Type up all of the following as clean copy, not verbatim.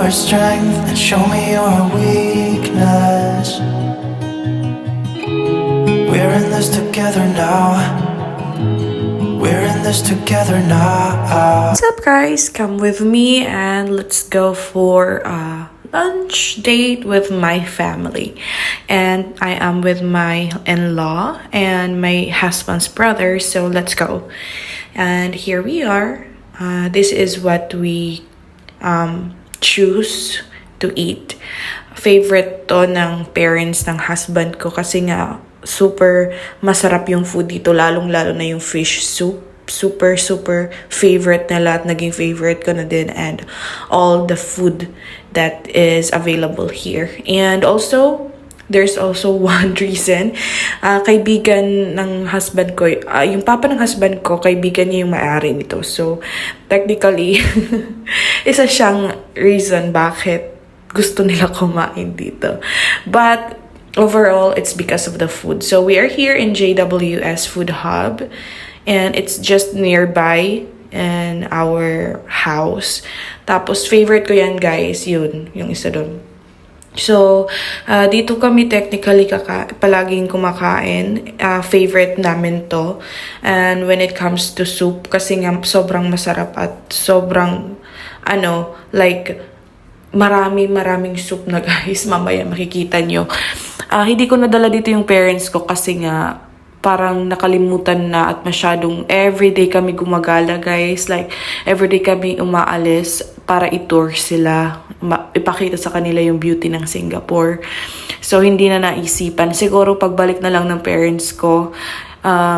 your strength and show me your weakness. We're in this together now. We're in this together now. What's up, guys? Come with me and let's go for a lunch date with my family. And I am with my in-law and my husband's brother, so let's go. And here we are. This is what we choose to eat. Favorite to ng parents ng husband ko kasi nga super masarap yung food dito, lalong-lalo na yung fish soup. Super favorite na lahat. Naging favorite ko na din, and all the food that is available here. And also, there's also one reason. Kaibigan ng husband ko, yung papa ng husband ko, kaibigan niya yung may-ari nito. So, technically, isa siyang reason bakit gusto nila kumain dito. But, overall, it's because of the food. So, we are here in JWS Food Hub. And it's just nearby in our house. Tapos, favorite ko yan, guys. Yun, yung isa doon. So, dito kami technically palaging kumakain. Favorite namin to. And when it comes to soup, kasi nga sobrang masarap at sobrang, maraming soup na, guys. Mamaya makikita nyo. Hindi ko nadala dito yung parents ko kasi nga parang nakalimutan na at masyadong everyday kami gumagala, guys. Like, everyday kami umaalis para i-tour sila. Ipakita sa kanila yung beauty ng Singapore. So, hindi na naisipan. Siguro, pagbalik na lang ng parents ko,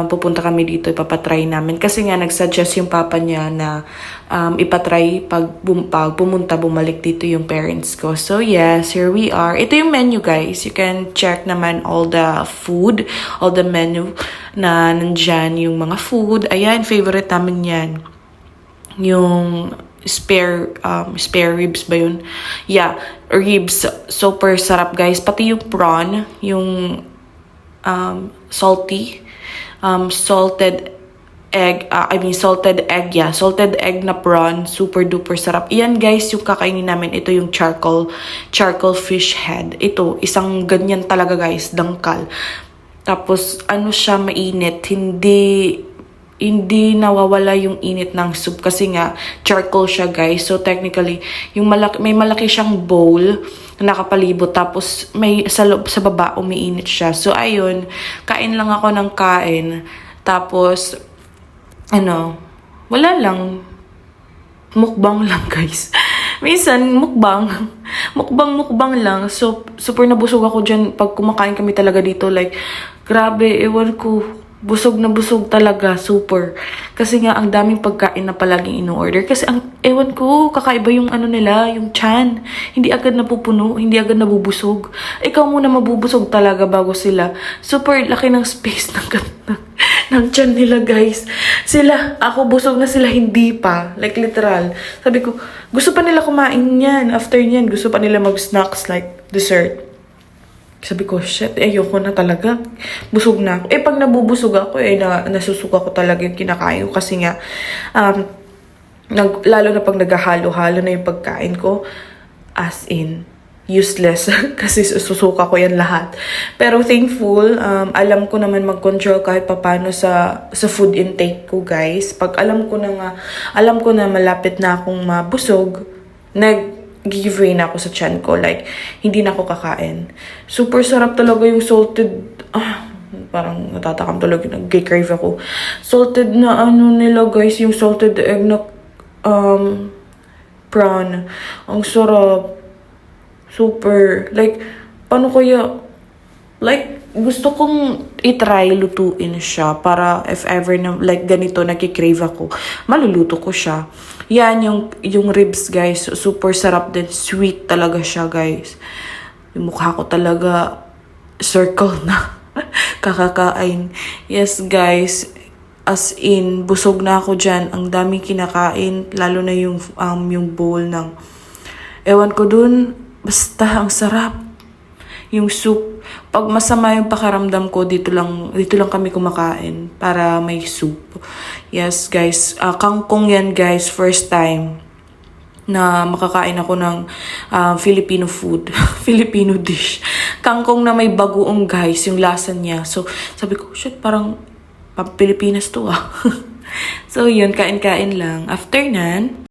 pupunta kami dito, ipapatry namin. Kasi nga, nagsuggest yung papa niya na ipatry pag bumalik dito yung parents ko. So, yes, here we are. Ito yung menu, guys. You can check naman all the food, all the menu na nandyan, yung mga food. Ayan, favorite namin yan. Yung spare ribs ba yun? Yeah, ribs. Super sarap, guys. Pati yung prawn, yung salted egg na prawn, super duper sarap. Iyan, guys, yung kakainin namin. Ito yung charcoal fish head. Ito, isang ganyan talaga, guys, dangkal. Tapos, siya, mainit. Hindi nawawala yung init ng soup kasi nga charcoal siya, guys. So, technically, may malaki siyang bowl na nakapalibot. Tapos, may sa baba, umiinit siya. So, ayun, kain lang ako ng kain. Tapos, wala lang. Mukbang lang, guys. Minsan, mukbang lang. So, super nabusog ako dyan pag kumakain kami talaga dito. Like, grabe, ewan ko. Busog na busog talaga, super. Kasi nga, ang daming pagkain na palaging ino-order. Kasi ewan ko, kakaiba yung nila, yung tiyan. Hindi agad napupuno, hindi agad nabubusog. Ikaw muna mabubusog talaga bago sila. Super laki ng space ng tiyan nila, guys. Ako busog na sila, hindi pa. Like, literal. Sabi ko, gusto pa nila kumain yan. After yan, gusto pa nila mag-snacks like dessert. Sabi ko, shit, ayoko na talaga. Busog na ako. Pag nabubusog ako, nasusuka ko talaga yung kinakain ko. Kasi nga, lalo na pag naghahalo-halo na yung pagkain ko, as in, useless. Kasi susuka ko yan lahat. Pero thankful, alam ko naman mag-control kahit papano sa food intake ko, guys. Pag alam ko na malapit na akong mabusog, give way na ako sa tiyan ko. Like, hindi na ako kakain. Super sarap talaga yung salted. Parang natatakam talaga. Nag-crave ako. Salted na nila, guys. Yung salted egg na prawn. Ang sarap. Super. Like, paano kaya? Like, gusto kong itry lutuin siya para if ever na like ganito nakikrave ako, maluluto ko siya. Yan, yung ribs, guys, super sarap din. Sweet talaga siya, guys. Yung mukha ko talaga circle na kakakain. Yes, guys, as in, busog na ako dyan. Ang daming kinakain, lalo na yung bowl ng ewan ko dun, basta ang sarap. Yung soup, pag masama yung pakaramdam ko, dito lang kami kumakain para may soup. Yes, guys. Kangkong yan, guys. First time. na makakain ako ng Filipino food. Filipino dish. Kangkong na may bagoong, guys, yung lasa niya. So, sabi ko, shit, parang Pilipinas to ah. So, yun, kain-kain lang. After nyan,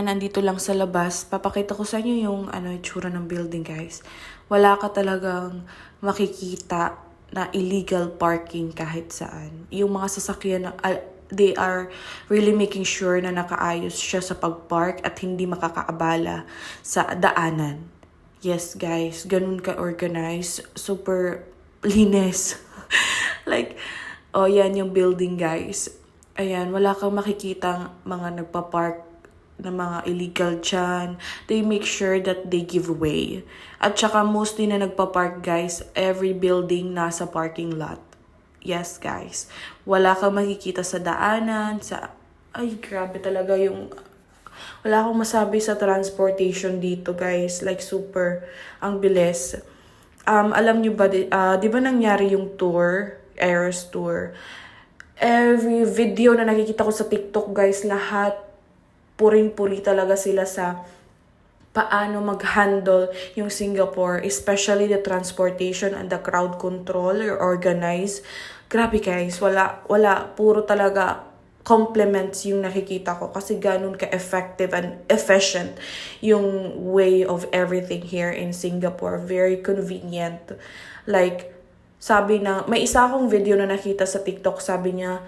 andito lang sa labas. Papakita ko sa inyo yung itsura ng building, guys. Wala ka talagang makikita na illegal parking kahit saan. Yung mga sasakyan na they are really making sure na nakaayos siya sa pag-park at hindi makakaabala sa daanan. Yes, guys, ganun ka-organize. Super linis. Like, oh, yan yung building, guys. Ayan, wala kang makikitang mga nagpa-park na mga illegal dyan. They make sure that they give way. At saka mostly na nagpa-park, guys, every building nasa parking lot. Yes, guys. Wala kang makikita sa daanan, ay, grabe talaga yung... Wala akong masabi sa transportation dito, guys. Like, super ang bilis. Alam nyo ba, di ba nangyari yung tour, Eras Tour? Every video na nakikita ko sa TikTok, guys, lahat puring-puri talaga sila sa paano mag-handle yung Singapore, especially the transportation and the crowd control or organize. Grabe, guys, wala, puro talaga compliments yung nakikita ko kasi ganun ka-effective and efficient yung way of everything here in Singapore. Very convenient. Like, may isa akong video na nakita sa TikTok, sabi niya,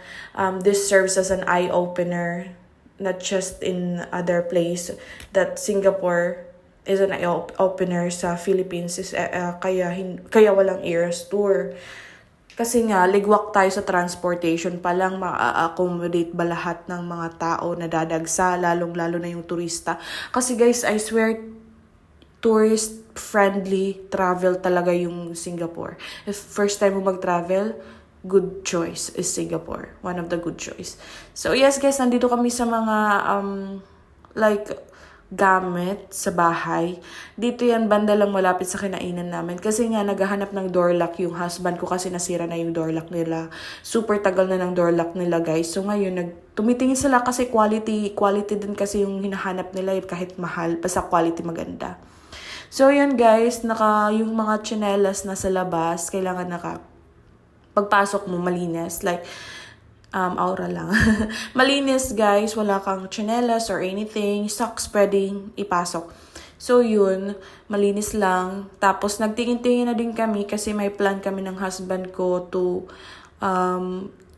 this serves as an eye-opener, not just in other place, that Singapore is an eye-opener sa Philippines, kaya walang Eras Tour. Kasi nga, ligwak tayo sa transportation pa lang, ma-accommodate ba lahat ng mga tao na dadagsa, lalong-lalo na yung turista. Kasi guys, I swear, tourist-friendly travel talaga yung Singapore. If first time mo mag-travel, good choice is Singapore. One of the good choice. So yes, guys, nandito kami sa mga gamit sa bahay. Dito yan, banda lang malapit sa kinainan namin. Kasi nga, naghahanap ng door lock yung husband ko kasi nasira na yung door lock nila. Super tagal na ng door lock nila, guys. So ngayon, tumitingin sila kasi quality din kasi yung hinahanap nila kahit mahal, basta quality maganda. So yun, guys, yung mga tsinelas na sa labas, kailangan pagpasok mo malinis. Like, aura lang. Malinis, guys. Wala kang tsinelas or anything. Socks pwedeng ipasok. So, yun. Malinis lang. Tapos, nagtingin-tingin na din kami kasi may plan kami ng husband ko to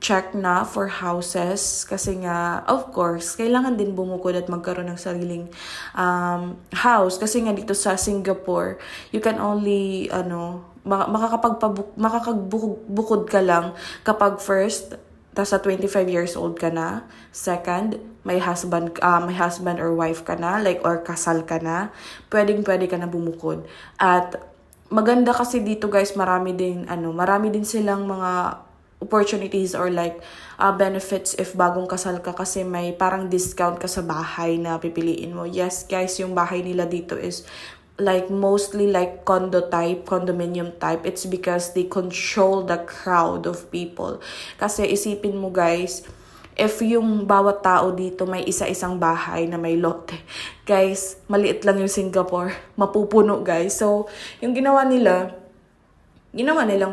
check na for houses. Kasi nga, of course, kailangan din bumukod at magkaroon ng sariling house. Kasi nga dito sa Singapore, you can only, makakapagbukod ka lang kapag first, sa 25 years old ka na. Second, may husband or wife ka na, or kasal ka na. Pwede ka na bumukod. At maganda kasi dito, guys, marami din silang mga opportunities or benefits if bagong kasal ka kasi may parang discount ka sa bahay na pipiliin mo. Yes, guys, yung bahay nila dito is mostly condominium type. It's because they control the crowd of people. Kasi isipin mo, guys, if yung bawat tao dito may isa-isang bahay na may lote, guys, maliit lang yung Singapore. Mapupuno, guys. So, yung ginawa nilang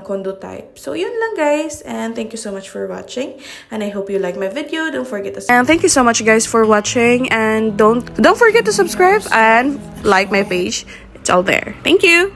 condo type. So, yun lang, guys. And thank you so much for watching. And I hope you like my video. Don't forget to subscribe. And thank you so much, guys, for watching. And don't forget to subscribe and like my page. It's all there. Thank you.